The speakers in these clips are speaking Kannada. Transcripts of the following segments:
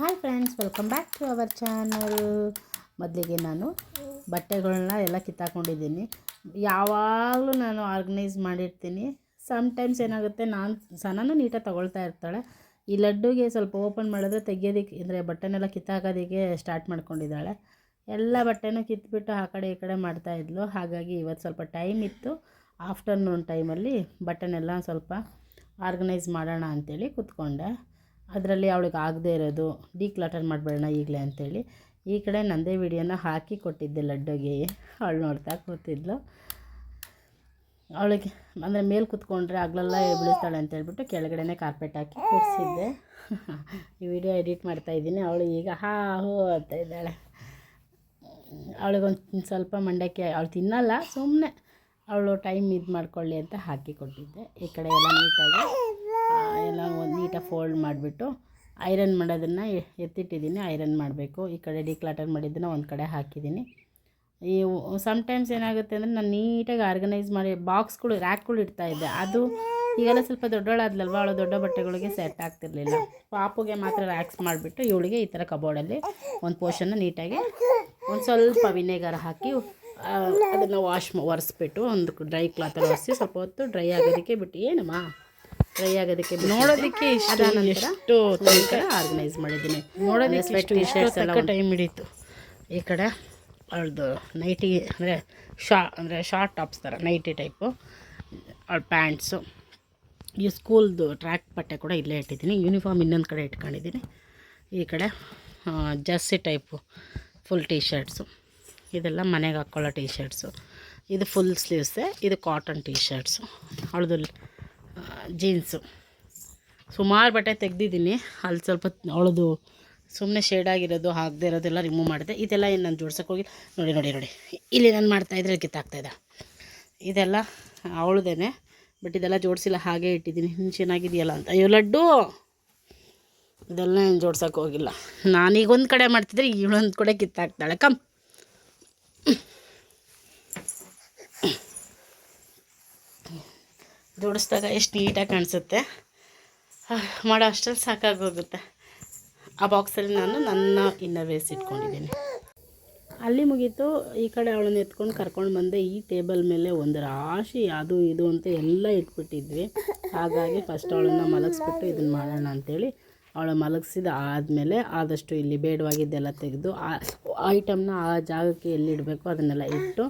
Hi friends, welcome back to our channel. ಮೊದಲಿಗೆ ನಾನು ಬಟ್ಟೆಗಳನ್ನ ಎಲ್ಲ ಕಿತ್ತಾಕೊಂಡಿದ್ದೀನಿ. ಯಾವಾಗಲೂ ನಾನು ಆರ್ಗನೈಸ್ ಮಾಡಿರ್ತೀನಿ. ಸಮ್ಟೈಮ್ಸ್ ಏನಾಗುತ್ತೆ, ಸನನೂ ನೀಟಾಗಿ ತೊಗೊಳ್ತಾ ಇರ್ತಾಳೆ. ಈ ಲಡ್ಡುಗೆ ಸ್ವಲ್ಪ ಓಪನ್ ಮಾಡಿದ್ರೆ ತೆಗಿಯೋದಕ್ಕೆ ಅಂದರೆ ಬಟ್ಟೆನೆಲ್ಲ ಕಿತ್ತಾಕೋದಕ್ಕೆ ಸ್ಟಾರ್ಟ್ ಮಾಡ್ಕೊಂಡಿದ್ದಾಳೆ. ಎಲ್ಲ ಬಟ್ಟೆನೂ ಕಿತ್ಬಿಟ್ಟು ಆ ಕಡೆ ಈ ಕಡೆ ಮಾಡ್ತಾಯಿದ್ಲು. ಹಾಗಾಗಿ ಇವತ್ತು ಸ್ವಲ್ಪ ಟೈಮ್ ಇತ್ತು. ಆಫ್ಟರ್ನೂನ್ ಟೈಮಲ್ಲಿ ಬಟ್ಟೆನೆಲ್ಲ ಸ್ವಲ್ಪ ಆರ್ಗನೈಸ್ ಮಾಡೋಣ ಅಂಥೇಳಿ ಕೂತ್ಕೊಂಡೆ. ಅದರಲ್ಲಿ ಅವಳಿಗೆ ಆಗದೇ ಇರೋದು ಡಿಕ್ಲಟರ್ ಮಾಡಬೇಡ ಈಗಲೇ ಅಂಥೇಳಿ ಈ ಕಡೆ ನನ್ನದೇ ವಿಡಿಯೋನ ಹಾಕಿ ಕೊಟ್ಟಿದ್ದೆ ಲಡ್ಡುಗೆ. ಅವಳು ನೋಡ್ತಾ ಕೂತಿದ್ಲು. ಅವಳಿಗೆ ಅಂದರೆ ಮೇಲೆ ಕೂತ್ಕೊಂಡ್ರೆ ಆಗಲೆಲ್ಲ ಬೀಳಿಸ್ತಾಳೆ ಅಂತೇಳ್ಬಿಟ್ಟು ಕೆಳಗಡೆನೇ ಕಾರ್ಪೆಟ್ ಹಾಕಿ ಕೂರಿಸಿದ್ದೆ. ಈ ವಿಡಿಯೋ ಎಡಿಟ್ ಮಾಡ್ತಾಯಿದ್ದೀನಿ. ಅವಳು ಈಗ ಹೋ ಅಂತ ಇದ್ದಾಳೆ. ಅವಳಿಗೊಂದು ಸ್ವಲ್ಪ ಮಂಡಕ್ಕಿ ಅವಳು ತಿನ್ನಲ್ಲ, ಸುಮ್ಮನೆ ಅವಳು ಟೈಮ್ ಇದು ಮಾಡ್ಕೊಳ್ಳಿ ಅಂತ ಹಾಕಿ ಕೊಟ್ಟಿದ್ದೆ. ಈ ಕಡೆ ಎಲ್ಲ ನೀಟಾಗಿ ಫೋಲ್ಡ್ ಮಾಡಿಬಿಟ್ಟು ಐರನ್ ಮಾಡೋದನ್ನು ಎತ್ತಿಟ್ಟಿದ್ದೀನಿ. ಐರನ್ ಮಾಡಬೇಕು. ಈ ಕಡೆ ಡಿಕ್ಲಟರ್ ಮಾಡಿದ್ದನ್ನು ಒಂದು ಕಡೆ ಹಾಕಿದ್ದೀನಿ. ಈ ಸಮ್ಟೈಮ್ಸ್ ಏನಾಗುತ್ತೆ ಅಂದರೆ ನಾನು ನೀಟಾಗಿ ಆರ್ಗನೈಸ್ ಮಾಡಿ ಬಾಕ್ಸ್ಗಳು ರ್ಯಾಕ್ಗಳು ಇಡ್ತಾಯಿದ್ದೆ. ಅದು ಈಗೆಲ್ಲ ಸ್ವಲ್ಪ ದೊಡ್ಡವಳಾದ್ಲಲ್ವ, ಅವಳು ದೊಡ್ಡ ಬಟ್ಟೆಗಳಿಗೆ ಸೆಟ್ ಆಗ್ತಿರ್ಲಿಲ್ಲ. ಪಾಪುಗೆ ಮಾತ್ರ ರ್ಯಾಕ್ಸ್ ಮಾಡಿಬಿಟ್ಟು ಇವಳಿಗೆ ಈ ಥರ ಕಬೋರ್ಡಲ್ಲಿ ಒಂದು ಪೋರ್ಷನ್ನ ನೀಟಾಗಿ ಒಂದು ಸ್ವಲ್ಪ ವಿನೆಗರ್ ಹಾಕಿ ಅದನ್ನು ಒರೆಸ್ಬಿಟ್ಟು ಒಂದು ಡ್ರೈ ಕ್ಲಾತಲ್ಲಿ ಒರೆಸಿ ಸ್ವಲ್ಪ ಹೊತ್ತು ಡ್ರೈ ಆಗೋದಕ್ಕೆ ಬಿಟ್ಟು ಡ್ರೈ ಆಗೋದಕ್ಕೆ ನೋಡೋದಕ್ಕೆ ಎಷ್ಟು ಆರ್ಗನೈಸ್ ಮಾಡಿದ್ದೀನಿ. ನೋಡೋದಕ್ಕೆ ಟಿ ಶರ್ಟ್ಸ್ ಎಲ್ಲ ಟೈಮ್ ಹಿಡೀತು. ಈ ಕಡೆ ಅವಳದು ನೈಟಿ ಅಂದರೆ ಶಾರ್ಟ್ ಟಾಪ್ಸ್ ಥರ ನೈಟಿ ಟೈಪು, ಅವಳ ಪ್ಯಾಂಟ್ಸು, ಈ ಸ್ಕೂಲ್ದು ಟ್ರ್ಯಾಕ್ ಬಟ್ಟೆ ಕೂಡ ಇಲ್ಲೇ ಇಟ್ಟಿದ್ದೀನಿ. ಯೂನಿಫಾರ್ಮ್ ಇನ್ನೊಂದು ಕಡೆ ಇಟ್ಕೊಂಡಿದ್ದೀನಿ. ಈ ಕಡೆ Jersey type full tea shirts, ಇದೆಲ್ಲ ಮನೆಗೆ ಹಾಕ್ಕೊಳ್ಳೋ ಟೀ ಶರ್ಟ್ಸು. ಇದು ಫುಲ್ ಸ್ಲೀವ್ಸೆ, ಇದು ಕಾಟನ್ ಟೀ ಶರ್ಟ್ಸು. ಅವಳದು ಜೀನ್ಸು ಸುಮಾರು ಬಟ್ಟೆ ತೆಗ್ದಿದ್ದೀನಿ. ಅಲ್ಲಿ ಸ್ವಲ್ಪ ಅವಳದು ಸುಮ್ಮನೆ ಶೇಡಾಗಿರೋದು ಆಗದೆ ಇರೋದೆಲ್ಲ ರಿಮೂವ್ ಮಾಡಿದೆ. ಇದೆಲ್ಲ ಏನು ನಾನು ಜೋಡ್ಸೋಕೆ ಹೋಗಿ ನೋಡಿ ಇಲ್ಲಿ ನಾನು ಮಾಡ್ತಾಯಿದ್ರೆ ಕಿತ್ತಾಗ್ತಾಯಿದ್ದೆ. ಇದೆಲ್ಲ ಅವಳದೇನೆ, ಬಟ್ ಇದೆಲ್ಲ ಜೋಡಿಸಿಲ್ಲ, ಹಾಗೆ ಇಟ್ಟಿದ್ದೀನಿ. ಚೆನ್ನಾಗಿದೆಯಲ್ಲ ಅಂತ. ಅಯ್ಯೋ ಲಡ್ಡು, ಇದೆಲ್ಲ ಏನು ಜೋಡ್ಸೋಕೆ ಹೋಗಿಲ್ಲ. ನಾನೀಗ ಒಂದು ಕಡೆ ಮಾಡ್ತಿದ್ರೆ ಇವಳೊಂದು ಕಡೆ ಕಿತ್ತಾಕ್ತಾಳೆ. ಜೋಡಿಸಿದಾಗ ಎಷ್ಟು ನೀಟಾಗಿ ಕಾಣಿಸುತ್ತೆ. ಮಾಡೋ ಅಷ್ಟರಲ್ಲಿ ಸಾಕಾಗೋಗುತ್ತೆ. ಆ ಬಾಕ್ಸಲ್ಲಿ ನಾನು ನನ್ನ ಇನ್ನರ್ ವೇರ್ಸ್ ಇಟ್ಕೊಂಡಿದ್ದೀನಿ. ಅಲ್ಲಿ ಮುಗೀತು. ಈ ಕಡೆ ಅವಳನ್ನ ಎತ್ಕೊಂಡು ಕರ್ಕೊಂಡು ಬಂದೆ. ಈ ಟೇಬಲ್ ಮೇಲೆ ಒಂದು ರಾಶಿ ಅದು ಇದು ಅಂತ ಎಲ್ಲ ಇಟ್ಬಿಟ್ಟಿದ್ವಿ. ಹಾಗಾಗಿ ಫಸ್ಟ್ ಅವಳನ್ನು ಮಲಗಿಸ್ಬಿಟ್ಟು ಇದನ್ನು ಮಾಡೋಣ ಅಂಥೇಳಿ ಅವಳು ಮಲಗಿಸಿದ ಆದಮೇಲೆ ಆದಷ್ಟು ಇಲ್ಲಿ ಬೇಡವಾಗಿದ್ದೆಲ್ಲ ತೆಗೆದು ಆ ಐಟಮ್ನ ಆ ಜಾಗಕ್ಕೆ ಎಲ್ಲಿಡಬೇಕು ಅದನ್ನೆಲ್ಲ ಇಟ್ಟು,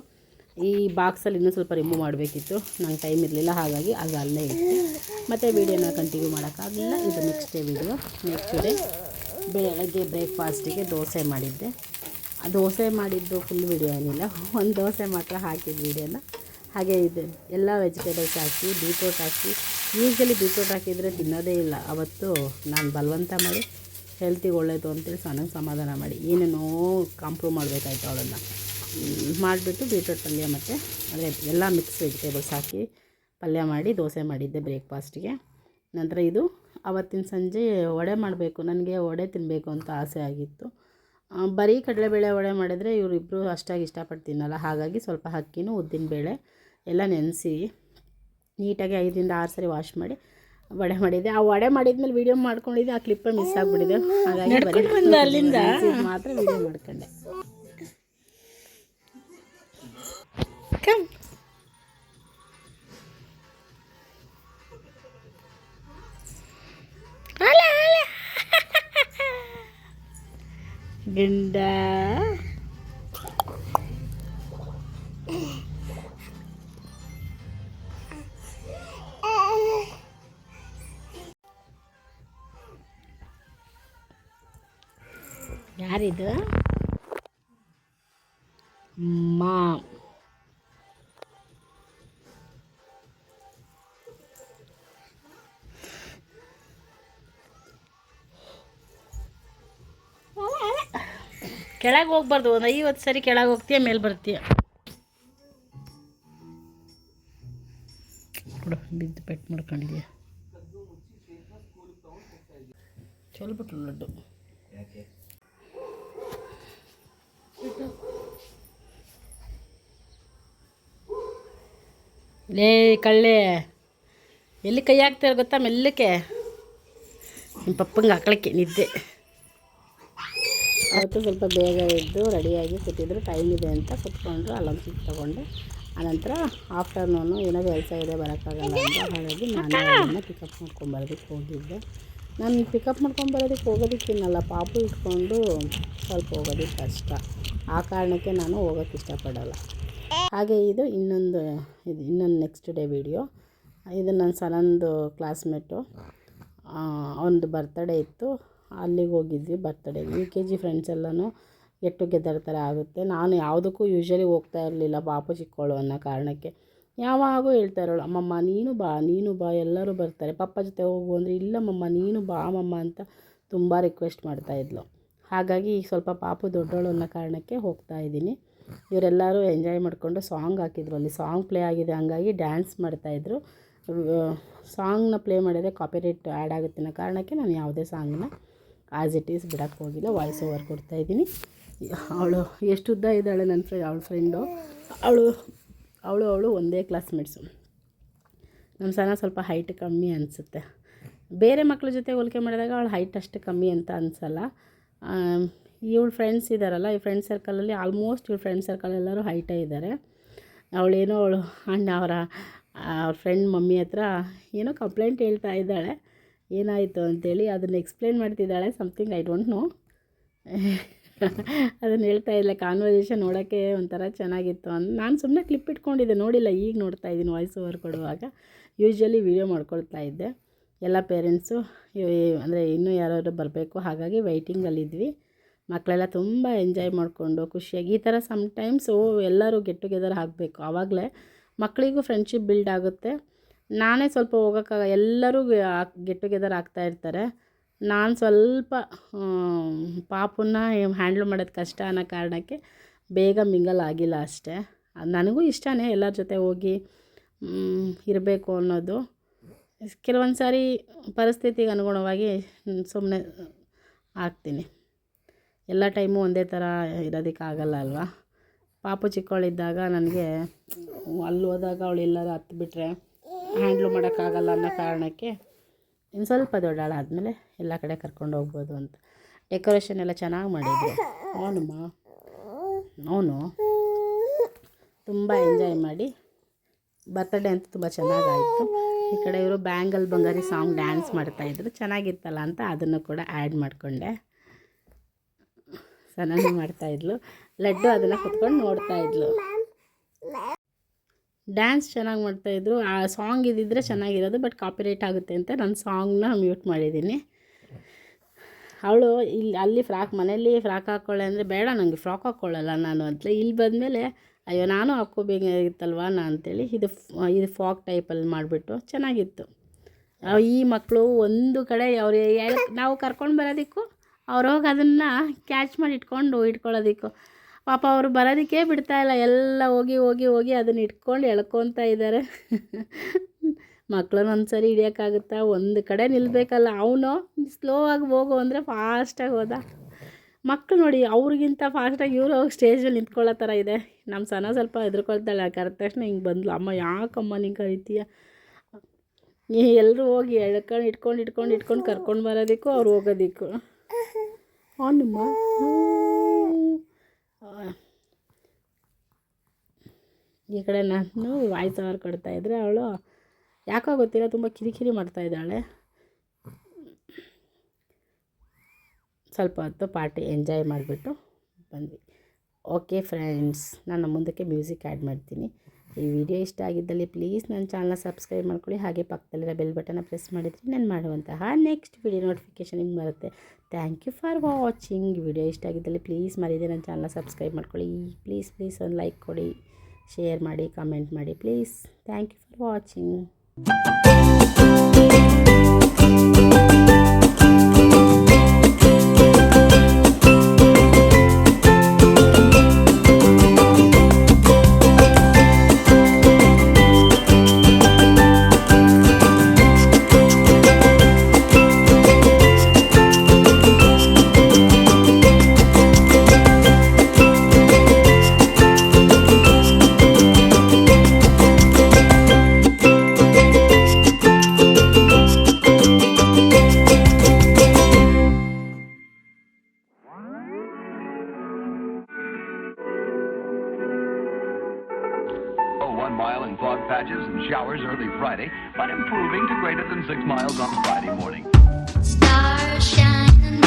ಈ ಬಾಕ್ಸಲ್ಲಿ ಇನ್ನೂ ಸ್ವಲ್ಪ ರಿಮೂವ್ ಮಾಡಬೇಕಿತ್ತು. ನಂಗೆ ಟೈಮ್ ಇರಲಿಲ್ಲ, ಹಾಗಾಗಿ ಅದು ಅಲ್ಲೇ ಇಟ್ಟು ಮತ್ತು ವೀಡಿಯೋನ ಕಂಟಿನ್ಯೂ ಮಾಡೋಕ್ಕಾಗಲಿಲ್ಲ. ಇದು ನೆಕ್ಸ್ಟ್ ಡೇ ಬೆಳಗ್ಗೆ ಬ್ರೇಕ್ಫಾಸ್ಟಿಗೆ ದೋಸೆ ಮಾಡಿದ್ದೆ. ಆ ದೋಸೆ ಮಾಡಿದ್ದು ಫುಲ್ ವೀಡಿಯೋ ಏನಿಲ್ಲ, ಒಂದು ದೋಸೆ ಮಾತ್ರ ಹಾಕಿದ್ದು ವೀಡಿಯೋನ. ಹಾಗೆ ಇದು ಎಲ್ಲ ವೆಜಿಟೇಬಲ್ಸ್ ಹಾಕಿ ಬೀಟ್ರೋಟ್ ಹಾಕಿ, ಯೂಶ್ವಲಿ ಬೀಟ್ರೋಟ್ ಹಾಕಿದರೆ ತಿನ್ನೋದೇ ಇಲ್ಲ. ಅವತ್ತು ನಾನು ಬಲವಂತ ಮಾಡಿ ಹೆಲ್ತಿಗೆ ಒಳ್ಳೆಯದು ಅಂತೇಳಿ ನನಗೆ ಸಮಾಧಾನ ಮಾಡಿ ಏನೇನೋ ಕಾಂಪ್ರೂವ್ ಮಾಡಬೇಕಾಯ್ತು. ಅವಳನ್ನು ಮಾಡಿಬಿಟ್ಟು ಬೀಟ್ರೋಟ್ ಪಲ್ಯ ಮತ್ತು ಅಂದರೆ ಎಲ್ಲ ಮಿಕ್ಸ್ ವೆಜಿಟೇಬಲ್ಸ್ ಹಾಕಿ ಪಲ್ಯ ಮಾಡಿ ದೋಸೆ ಮಾಡಿದ್ದೆ ಬ್ರೇಕ್ಫಾಸ್ಟಿಗೆ. ನಂತರ ಇದು ಆವತ್ತಿನ ಸಂಜೆ ವಡೆ ಮಾಡಬೇಕು. ನನಗೆ ವಡೆ ತಿನ್ನಬೇಕು ಅಂತ ಆಸೆ ಆಗಿತ್ತು. ಬರೀ ಕಡಲೆಬೇಳೆ ವಡೆ ಮಾಡಿದರೆ ಇವರಿಬ್ಬರು ಅಷ್ಟಾಗಿ ಇಷ್ಟಪಟ್ಟು ತಿನ್ನಲ್ಲ. ಹಾಗಾಗಿ ಸ್ವಲ್ಪ ಅಕ್ಕಿನೂ ಉದ್ದಿನಬೇಳೆ ಎಲ್ಲ ನೆನೆಸಿ ನೀಟಾಗಿ 5ರಿಂದ 6 ಸರಿ ವಾಶ್ ಮಾಡಿ ವಡೆ ಮಾಡಿದ್ದೆ. ಆ ವಡೆ ಮಾಡಿದ್ಮೇಲೆ ವೀಡಿಯೋ ಮಾಡ್ಕೊಂಡಿದ್ದೆ, ಆ ಕ್ಲಿಪ್ಪೇ ಮಿಸ್ ಆಗಿಬಿಟ್ಟಿದೆ. ಹಾಗಾಗಿ ಅಲ್ಲಿಂದ ಮಾತ್ರ ವೀಡಿಯೋ ಮಾಡ್ಕೊಂಡೆ. ಗಂಡ ಯಾರಿದು? ಮಾಮ್. ಕೆಳಗೆ ಹೋಗ್ಬಾರ್ದು. ಒಂದು 50 ಸರಿ ಕೆಳಗೆ ಹೋಗ್ತೀಯ, ಮೇಲೆ ಬರ್ತೀಯ. ಬಿದ್ದು ಪೆಟ್ಟು ಮಾಡ್ಕೊಂಡಿದ್ಯಾ? ಚೊಲ್ಬಿಟ್ರು ಲಡ್ಡು. ಲೇ ಕಳ್ಳೆ, ಎಲ್ಲಿ ಕೈ ಹಾಕ್ತಾರೆ ಗೊತ್ತಾ? ಮೆಲ್ಲಕ್ಕೆ ನಿಮ್ಮ ಪಪ್ಪಂಗೆ ಹಾಕ್ಲಿಕ್ಕೆ ನಿದ್ದೆ. ಅವತ್ತು ಸ್ವಲ್ಪ ಬೇಗ ಎದ್ದು ರೆಡಿಯಾಗಿ ಕೂತಿದ್ರು, ಟೈಮ್ ಇದೆ ಅಂತ ಕೂತ್ಕೊಂಡ್ರು. ಅಲ್ಲೊಂದು ಚಿಕ್ಕ ತೊಗೊಂಡೆ. ಆನಂತರ ಆಫ್ಟರ್ನೂನು ಏನೋ ಕೆಲಸ ಇದೆ ಬರೋಕ್ಕಾಗಲ್ಲ ಅಂತ, ಹಾಗಾಗಿ ನಾನು ಅದನ್ನು ಪಿಕಪ್ ಮಾಡ್ಕೊಂಬರೋದಕ್ಕೆ ಹೋಗಿದ್ದೆ. ನಾನು ಪಿಕಪ್ ಮಾಡ್ಕೊಂಬರೋದಕ್ಕೆ ಹೋಗೋದಕ್ಕಿನ್ನಲ್ಲ, ಪಾಪು ಇಟ್ಕೊಂಡು ಸ್ವಲ್ಪ ಹೋಗೋದಕ್ಕೆ ಕಷ್ಟ. ಆ ಕಾರಣಕ್ಕೆ ನಾನು ಹೋಗೋಕ್ಕೆ ಇಷ್ಟಪಡೋಲ್ಲ. ಹಾಗೆ ಇದು ಇನ್ನೊಂದು ನೆಕ್ಸ್ಟ್ ಡೇ ವಿಡಿಯೋ. ಇದು ನನ್ನ ಸನಂದು ಕ್ಲಾಸ್ಮೇಟು, ಅವನದು ಬರ್ತಡೇ ಇತ್ತು, ಅಲ್ಲಿಗೆ ಹೋಗಿದ್ವಿ ಬರ್ತಡೇಗೆ. UKG ಫ್ರೆಂಡ್ಸ್ ಎಲ್ಲನೂ ಗೆಟ್ ಟುಗೆದರ್ ಥರ ಆಗುತ್ತೆ. ನಾನು ಯಾವುದಕ್ಕೂ ಯೂಶ್ವಲಿ ಹೋಗ್ತಾ ಇರಲಿಲ್ಲ, ಪಾಪು ಚಿಕ್ಕವಳು ಅನ್ನೋ ಕಾರಣಕ್ಕೆ. ಯಾವಾಗೂ ಹೇಳ್ತಾ ಇರೋಳು, ಅಮ್ಮಮ್ಮ ನೀನು ಬಾ ಎಲ್ಲರೂ ಬರ್ತಾರೆ, ಪಪ್ಪ ಜೊತೆ ಹೋಗು ಅಂದರೆ, ಇಲ್ಲಮ್ಮಮ್ಮ ನೀನು ಬಾ ಅಮ್ಮಮ್ಮ ಅಂತ ತುಂಬ ರಿಕ್ವೆಸ್ಟ್ ಮಾಡ್ತಾಯಿದ್ಲು. ಹಾಗಾಗಿ ಈಗ ಸ್ವಲ್ಪ ಪಾಪು ದೊಡ್ಡವಳು ಅನ್ನೋ ಕಾರಣಕ್ಕೆ ಹೋಗ್ತಾಯಿದ್ದೀನಿ. ಇವರೆಲ್ಲರೂ ಎಂಜಾಯ್ ಮಾಡಿಕೊಂಡು ಸಾಂಗ್ ಹಾಕಿದ್ರು, ಅಲ್ಲಿ ಸಾಂಗ್ ಪ್ಲೇ ಆಗಿದೆ, ಹಂಗಾಗಿ ಡ್ಯಾನ್ಸ್ ಮಾಡ್ತಾಯಿದ್ರು. ಸಾಂಗ್ನ ಪ್ಲೇ ಮಾಡಿದರೆ ಕಾಪಿರೈಟ್ ಆ್ಯಡ್ ಆಗುತ್ತೆ ಅನ್ನೋ ಕಾರಣಕ್ಕೆ ನಾನು ಯಾವುದೇ ಸಾಂಗ್ನ ಆ್ಯಸ್ ಇಟ್ ಈಸ್ ಬಿಡೋಕ್ಕೆ ಹೋಗಿಲ್ಲ, ವಾಯ್ಸ್ ಓವರ್ ಕೊಡ್ತಾಯಿದ್ದೀನಿ. ಅವಳು ಎಷ್ಟು ಉದ್ದ ಇದ್ದಾಳೆ ನನ್ನ ಅವಳ ಫ್ರೆಂಡು, ಅವಳು ಒಂದೇ ಕ್ಲಾಸ್ಮೇಟ್ಸು. ನಮ್ಮ ಸಣ್ಣ ಸ್ವಲ್ಪ ಹೈಟ್ ಕಮ್ಮಿ ಅನಿಸುತ್ತೆ. ಬೇರೆ ಮಕ್ಕಳ ಜೊತೆ ಹೋಲಿಕೆ ಮಾಡಿದಾಗ ಅವಳು ಹೈಟ್ ಅಷ್ಟು ಕಮ್ಮಿ ಅಂತ ಅನಿಸಲ್ಲ. ಇವಳು ಫ್ರೆಂಡ್ಸ್ ಇದ್ದಾರಲ್ಲ, ಈ ಫ್ರೆಂಡ್ ಸರ್ಕಲಲ್ಲಿ ಆಲ್ಮೋಸ್ಟ್ ಇವಳು ಫ್ರೆಂಡ್ ಸರ್ಕಲ್ ಎಲ್ಲರೂ ಹೈಟೇ ಇದ್ದಾರೆ. ಅವಳು ಅಣ್ಣ ಅವ್ರ ಫ್ರೆಂಡ್ ಮಮ್ಮಿ ಹತ್ರ ಏನೋ ಕಂಪ್ಲೇಂಟ್ ಹೇಳ್ತಾ ಇದ್ದಾಳೆ, ಏನಾಯಿತು ಅಂತೇಳಿ. ಅದನ್ನು ಎಕ್ಸ್ಪ್ಲೇನ್ ಮಾಡ್ತಿದ್ದಾಳೆ, ಸಮಥಿಂಗ್ ಐ ಡೋಂಟ್ ನೋ. ಅದನ್ನು ಹೇಳ್ತಾ ಇಲ್ಲ. ಕಾನ್ವರ್ಸೇಷನ್ ನೋಡೋಕ್ಕೆ ಒಂಥರ ಚೆನ್ನಾಗಿತ್ತು ಅಂತ ನಾನು ಸುಮ್ಮನೆ ಕ್ಲಿಪ್ ಇಟ್ಕೊಂಡಿದ್ದೆ, ನೋಡಿಲ್ಲ, ಈಗ ನೋಡ್ತಾ ಇದ್ದೀನಿ ವಾಯ್ಸ್ ಓವರ್ ಕೊಡುವಾಗ. ಯೂಶ್ವಲಿ ವೀಡಿಯೋ ಮಾಡ್ಕೊಳ್ತಾ ಇದ್ದೆ. ಎಲ್ಲ ಪೇರೆಂಟ್ಸು ಅಂದರೆ ಇನ್ನೂ ಯಾರಾದರೂ ಬರಬೇಕು, ಹಾಗಾಗಿ ವೆಯ್ಟಿಂಗಲ್ಲಿದ್ವಿ. ಮಕ್ಕಳೆಲ್ಲ ತುಂಬ ಎಂಜಾಯ್ ಮಾಡಿಕೊಂಡು ಖುಷಿಯಾಗಿ, ಈ ಥರ ಸಮ್ಟೈಮ್ಸು ಎಲ್ಲರೂ ಗೆಟ್ ಟುಗೆದರ್ ಆಗಬೇಕು, ಆವಾಗಲೇ ಮಕ್ಕಳಿಗೂ ಫ್ರೆಂಡ್ಶಿಪ್ ಬಿಲ್ಡ್ ಆಗುತ್ತೆ. ನಾನೇ ಸ್ವಲ್ಪ ಎಲ್ಲರೂ ಗೆಟ್ ಟುಗೆದರ್ ಆಗ್ತಾಯಿರ್ತಾರೆ. ನಾನು ಸ್ವಲ್ಪ ಪಾಪುನ ಹ್ಯಾಂಡ್ಲ್ ಮಾಡೋದು ಕಷ್ಟ ಅನ್ನೋ ಕಾರಣಕ್ಕೆ ಬೇಗ ಮಿಂಗಲ್ ಆಗಿಲ್ಲ ಅಷ್ಟೇ. ನನಗೂ ಇಷ್ಟನೇ ಎಲ್ಲರ ಜೊತೆ ಹೋಗಿ ಇರಬೇಕು ಅನ್ನೋದು. ಕೆಲವೊಂದು ಸಾರಿ ಪರಿಸ್ಥಿತಿಗೆ ಅನುಗುಣವಾಗಿ ಸುಮ್ಮನೆ ಆಗ್ತೀನಿ. ಎಲ್ಲ ಟೈಮು ಒಂದೇ ಥರ ಇರೋದಕ್ಕಾಗಲ್ಲ ಅಲ್ವಾ. ಪಾಪು ಚಿಕ್ಕವಳಿದ್ದಾಗ ನನಗೆ ಅಲ್ಲಿ ಹೋದಾಗ ಅವಳು ಎಲ್ಲರೂ ಹತ್ಬಿಟ್ರೆ ಹ್ಯಾಂಡ್ಲು ಮಾಡೋಕ್ಕಾಗಲ್ಲ ಅನ್ನೋ ಕಾರಣಕ್ಕೆ ಇನ್ನು ಸ್ವಲ್ಪ ದೊಡ್ಡಾಳಾದಮೇಲೆ ಎಲ್ಲ ಕಡೆ ಕರ್ಕೊಂಡು ಹೋಗ್ಬೋದು ಅಂತ. ಡೆಕೋರೇಷನ್ ಎಲ್ಲ ಚೆನ್ನಾಗಿ ಮಾಡಿದ್ರು. ಅವನು ತುಂಬ ಎಂಜಾಯ್ ಮಾಡಿ ಬರ್ತಡೇ ಅಂತ ತುಂಬ ಚೆನ್ನಾಗಾಯಿತು. ಈ ಕಡೆ ಇವರು ಬ್ಯಾಂಗಲ್ ಬಂಗಾರಿ ಸಾಂಗ್ ಡ್ಯಾನ್ಸ್ ಮಾಡ್ತಾಯಿದ್ರು, ಚೆನ್ನಾಗಿತ್ತಲ್ಲ ಅಂತ ಅದನ್ನು ಕೂಡ ಆ್ಯಡ್ ಮಾಡಿಕೊಂಡೆ. ಸನನು ಮಾಡ್ತಾಯಿದ್ಲು, ಲಡ್ಡು ಅದನ್ನು ಕುತ್ಕೊಂಡು ನೋಡ್ತಾಯಿದ್ಲು. ಡ್ಯಾನ್ಸ್ ಚೆನ್ನಾಗಿ ಮಾಡ್ತಾಯಿದ್ರು. ಆ ಸಾಂಗ್ ಇದ್ದಿದ್ರೆ ಚೆನ್ನಾಗಿರೋದು, ಬಟ್ ಕಾಪಿರೈಟ್ ಆಗುತ್ತೆ ಅಂತ ನಾನು ಸಾಂಗ್ನ ಮ್ಯೂಟ್ ಮಾಡಿದ್ದೀನಿ. ಅವಳು ಅಲ್ಲಿ ಮನೇಲಿ ಫ್ರಾಕ್ ಹಾಕ್ಕೊಳ್ಳೆ ಅಂದರೆ ಬೇಡ, ನನಗೆ ಫ್ರಾಕ್ ಹಾಕ್ಕೊಳ್ಳಲ್ಲ ನಾನು ಅಂತ. ಇಲ್ಲಿ ಬಂದಮೇಲೆ ಅಯ್ಯೋ ನಾನು ಹಾಕ್ಕೋಬೇಕಾಗಿತ್ತಲ್ವ ಅಂತೇಳಿ ಇದು ಫಾಕ್ ಟೈಪಲ್ಲಿ ಮಾಡಿಬಿಟ್ಟು ಚೆನ್ನಾಗಿತ್ತು. ಈ ಮಕ್ಕಳು ಒಂದು ಕಡೆ ನಾವು ಕರ್ಕೊಂಡು ಬರೋದಕ್ಕೂ ಅವ್ರು ಹೋಗಿ ಅದನ್ನು ಕ್ಯಾಚ್ ಮಾಡಿ ಇಟ್ಕೊಳ್ಳೋದಕ್ಕೂ ಪಾಪ ಅವರು ಬರೋದಕ್ಕೆ ಬಿಡ್ತಾಯಿಲ್ಲ. ಎಲ್ಲ ಹೋಗಿ ಅದನ್ನು ಇಟ್ಕೊಂಡು ಎಳ್ಕೊತಾ ಇದ್ದಾರೆ. ಮಕ್ಕಳನ್ನ ಒಂದು ಸರಿ ಹಿಡಿಯೋಕ್ಕಾಗುತ್ತಾ? ಒಂದು ಕಡೆ ನಿಲ್ಲಬೇಕಲ್ಲ. ಅವನು ಸ್ಲೋ ಆಗಿ ಹೋಗು ಅಂದರೆ ಫಾಸ್ಟಾಗಿ ಹೋದ. ಮಕ್ಕಳು ನೋಡಿ, ಅವ್ರಿಗಿಂತ ಫಾಸ್ಟಾಗಿ ಇವರು ಹೋಗಿ ಸ್ಟೇಜಲ್ಲಿ ನಿಂತ್ಕೊಳ್ಳೋ ಥರ ಇದೆ. ನಮ್ಮ ಸಣ್ಣ ಸ್ವಲ್ಪ ಹೆದರ್ಕೊಳ್ತಾಳೆ. ಕರೆದ ತಕ್ಷಣ ಹಿಂಗೆ ಬಂದ್ಲು, ಅಮ್ಮ ಯಾಕಮ್ಮ ನೀನು ಕರಿತೀಯ? ಎಲ್ಲರೂ ಹೋಗಿ ಇಟ್ಕೊಂಡು ಕರ್ಕೊಂಡು ಬರೋದಕ್ಕೂ ಅವ್ರು ಹೋಗೋದಕ್ಕೂ. ನಿಮ್ಮ ಈ ಕಡೆ ನಾನು ವಾಯ್ಸ್ ಓವರ್ ಕೊಡ್ತಾಯಿದ್ರೆ ಅವಳು ಯಾಕೋ ಗೊತ್ತಿಲ್ಲ ತುಂಬ ಕಿರಿಕಿರಿ ಮಾಡ್ತಾಯಿದ್ದಾಳೆ. ಸ್ವಲ್ಪ ಹೊತ್ತು ಪಾರ್ಟಿ ಎಂಜಾಯ್ ಮಾಡಿಬಿಟ್ಟು ಬಂದ್ವಿ. ಓಕೆ ಫ್ರೆಂಡ್ಸ್, ನಾನು ಮುಂದಕ್ಕೆ ಮ್ಯೂಸಿಕ್ ಆ್ಯಡ್ ಮಾಡ್ತೀನಿ. ಈ ವಿಡಿಯೋ ಇಷ್ಟ ಆಗಿದ್ದಲ್ಲಿ ಪ್ಲೀಸ್ ನನ್ನ ಚಾನಲ್ನ ಸಬ್ಸ್ಕ್ರೈಬ್ ಮಾಡ್ಕೊಳ್ಳಿ. ಹಾಗೆ ಪಕ್ಕದಲ್ಲಿರೋ ಬೆಲ್ ಬಟನ್ನ ಪ್ರೆಸ್ ಮಾಡಿದರೆ ನಾನು ಮಾಡುವಂತಹ ನೆಕ್ಸ್ಟ್ ವಿಡಿಯೋ ನೋಟಿಫಿಕೇಷನ್ ಹಿಂಗೆ ಬರುತ್ತೆ. Thank you for watching. Video ಇಷ್ಟ ಆಗಿದ್ದಲ್ಲಿ ಪ್ಲೀಸ್ ಮರೀದೆ ನನ್ನ ಚಾನಲ್ನ ಸಬ್ಸ್ಕ್ರೈಬ್ ಮಾಡ್ಕೊಳ್ಳಿ. ಪ್ಲೀಸ್ ಒಂದು ಲೈಕ್ ಕೊಡಿ, ಶೇರ್ ಮಾಡಿ, ಕಮೆಂಟ್ ಮಾಡಿ please. Thank you for watching. patches and showers early Friday, but improving to greater than 6 miles on Friday morning. Stars shining